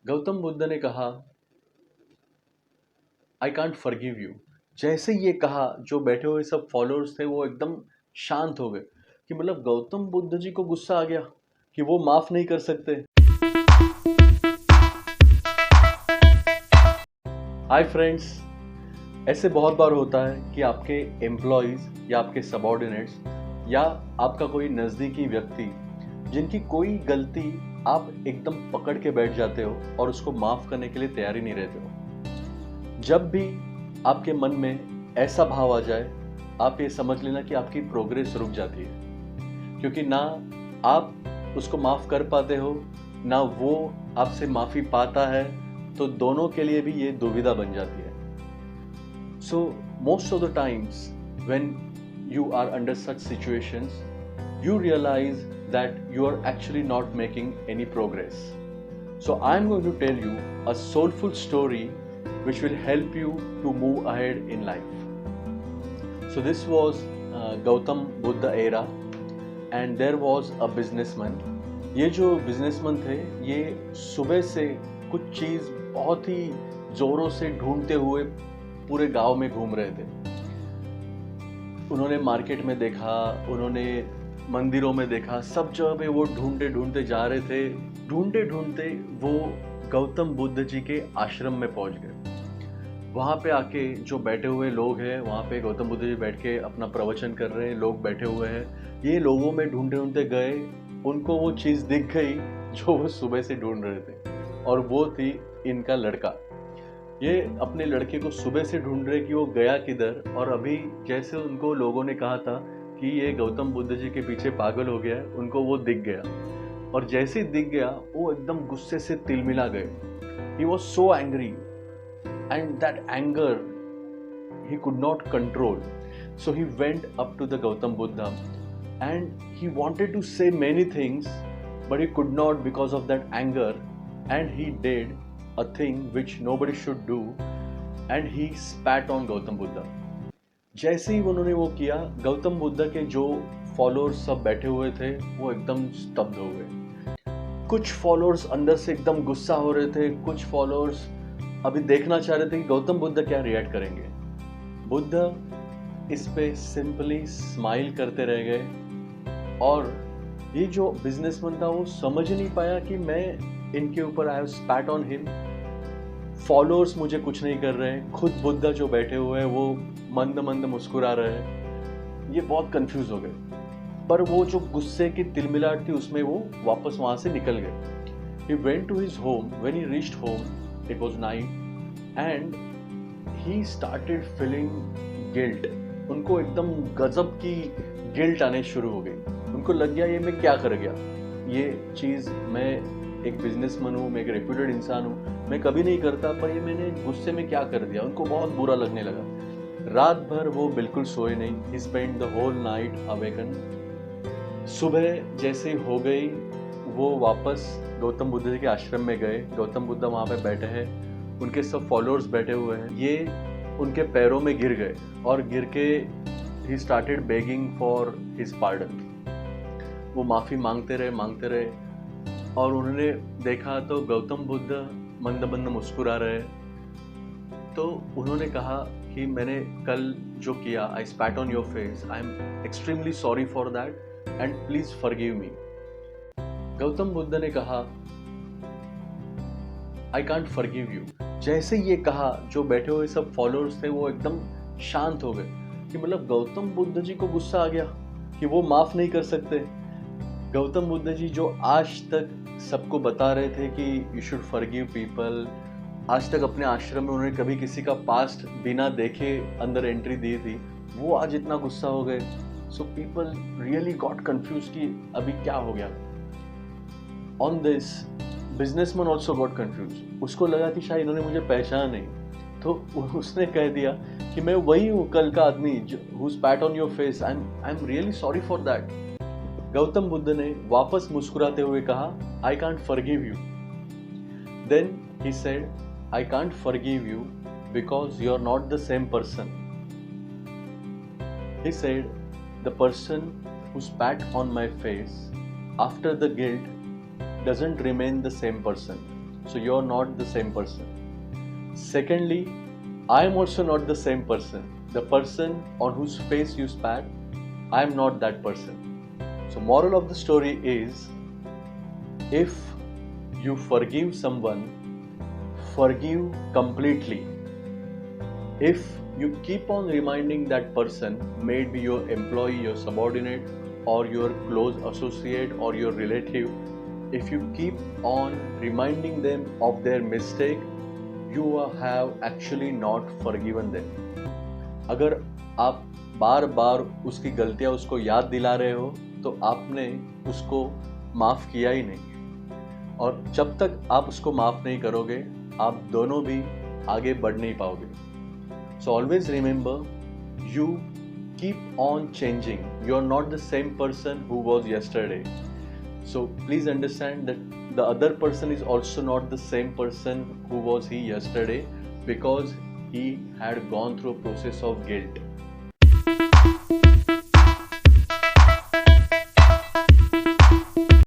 गौतम बुद्ध ने कहा, I can't forgive you. जैसे ये कहा, जो बैठे हुए सब फॉलोअर्स थे वो एकदम शांत हो गए कि मतलब गौतम बुद्ध जी को गुस्सा आ गया कि वो माफ नहीं कर सकते। हाय फ्रेंड्स, ऐसे बहुत बार होता है कि आपके एम्प्लॉयज या आपके सबऑर्डिनेट्स या आपका कोई नज़दीकी व्यक्ति जिनकी कोई गलती आप एकदम पकड़ के बैठ जाते हो और उसको माफ़ करने के लिए तैयार ही नहीं रहते हो। जब भी आपके मन में ऐसा भाव आ जाए, आप ये समझ लेना कि आपकी प्रोग्रेस रुक जाती है, क्योंकि ना आप उसको माफ़ कर पाते हो, ना वो आपसे माफ़ी पाता है, तो दोनों के लिए भी ये दुविधा बन जाती है। So most of the times when you are under such situations, you realize that you are actually not making any progress. So I am going to tell you a soulful story which will help you to move ahead in life. So this was Gautam Buddha era and there was a businessman. ये जो businessman थे, ये सुबह से कुछ चीज़ बहुत ही ज़ोरों से ढूंढते हुए पूरे गांव में घूम रहे थे। उन्होंने मार्केट में देखा, उन्होंने मंदिरों में देखा, सब जगह पे वो ढूंढते ढूंढते जा रहे थे। ढूंढते ढूंढते वो गौतम बुद्ध जी के आश्रम में पहुंच गए। वहाँ पे आके जो बैठे हुए लोग हैं, वहाँ पे गौतम बुद्ध जी बैठ के अपना प्रवचन कर रहे हैं, लोग बैठे हुए हैं। ये लोगों में ढूंढते ढूंढते गए, उनको वो चीज़ दिख गई जो वो सुबह से ढूंढ रहे थे, और वो थी इनका लड़का। ये अपने लड़के को सुबह से ढूंढ रहे कि वो गया किधर, और अभी जैसे उनको लोगों ने कहा था कि ये गौतम बुद्ध जी के पीछे पागल हो गया है, उनको वो दिख गया। और जैसे ही दिख गया, वो एकदम गुस्से से तिलमिला गए। He was so angry and that anger he could not control. So he went up to the Gautam Buddha and he wanted to say many things, but he could not because of that anger, and he did a thing which nobody should do, and he spat on Gautam Buddha. जैसे ही उन्होंने वो किया, गौतम बुद्ध के जो followers सब बैठे हुए थे वो एकदम स्तब्ध हो गए। कुछ फॉलोअर्स अंदर से एकदम गुस्सा हो रहे थे, कुछ फॉलोअर्स अभी देखना चाह रहे थे कि गौतम बुद्ध क्या रिएक्ट करेंगे। बुद्ध इस पे सिंपली स्माइल करते रह गए, और ये जो बिजनेसमैन था वो समझ नहीं पाया कि मैं इनके ऊपर I have स्पैट on him, followers मुझे कुछ नहीं कर रहे हैं, खुद बुद्ध जो बैठे हुए हैं वो मंद मंद मुस्कुरा रहे हैं। ये बहुत कंफ्यूज हो गए, पर वो जो गुस्से की तिलमिलाहट थी उसमें वो वापस वहां से निकल गए। He went to his home. When he reached home, it was night and he started feeling guilt. उनको एकदम गजब की गिल्ट आने शुरू हो गई। उनको लग गया ये मैं क्या कर गया, ये चीज़ मैं एक बिजनेसमैन हूँ, मैं एक रेप्यूटेड इंसान हूँ, मैं कभी नहीं करता, पर ये मैंने गुस्से में क्या कर दिया। उनको बहुत बुरा लगने लगा। रात भर वो बिल्कुल सोए नहीं। He spent the whole night awakened. सुबह जैसे हो गई, वो वापस गौतम बुद्ध जी के आश्रम में गए। गौतम बुद्ध वहाँ पे बैठे हैं, उनके सब फॉलोअर्स बैठे हुए हैं। ये उनके पैरों में गिर गए और गिर के he started begging for his pardon. वो माफ़ी मांगते रहे, और उन्होंने देखा तो गौतम बुद्ध मंद मंद मुस्कुरा रहे। तो उन्होंने कहा कि मैंने कल जो किया, I spat on your face, I am extremely sorry for that and please forgive me. Gautam Buddha ने कहा, आई कांट फॉरगिव यू। जैसे ये कहा, जो बैठे हुए सब फॉलोअर्स थे वो एकदम शांत हो गए कि मतलब गौतम बुद्ध जी को गुस्सा आ गया कि वो माफ नहीं कर सकते। गौतम बुद्ध जी जो आज तक सबको बता रहे थे कि यू शुड फॉरगिव पीपल, आज तक अपने आश्रम में उन्होंने कभी किसी का पास्ट बिना देखे अंदर एंट्री दी थी, वो आज इतना गुस्सा हो गए। So people really got confuse कि अभी क्या हो गया। On this businessman also got confuse. उसको लगा कि शायद इन्होंने मुझे पहचाना नहीं, तो उसने कह दिया कि मैं वही हूँ कल का आदमी who spat on your face, I am really sorry for that. Gautam Buddha ने वापस मुस्कुराते हुए कहा, I can't forgive you. Then he said, I can't forgive you because you're not the same person. He said, the person who spat on my face after the guilt doesn't remain the same person. So you're not the same person. Secondly, I am also not the same person. The person on whose face you spat, I am not that person. So moral of the story is, if you forgive someone, forgive completely. If you keep on reminding that person, may it be your employee, your subordinate, or your close associate, or your relative, if you keep on reminding them of their mistake, you have actually not forgiven them. अगर आप बार बार उसकी गलतियां उसको याद दिला रहे हो तो आपने उसको माफ़ किया ही नहीं, और जब तक आप उसको माफ़ नहीं करोगे आप दोनों भी आगे बढ़ नहीं पाओगे. So always remember, you keep on changing. You are not the same person who was yesterday. So please understand that the other person is also not the same person who was he yesterday, because he had gone through a process of guilt.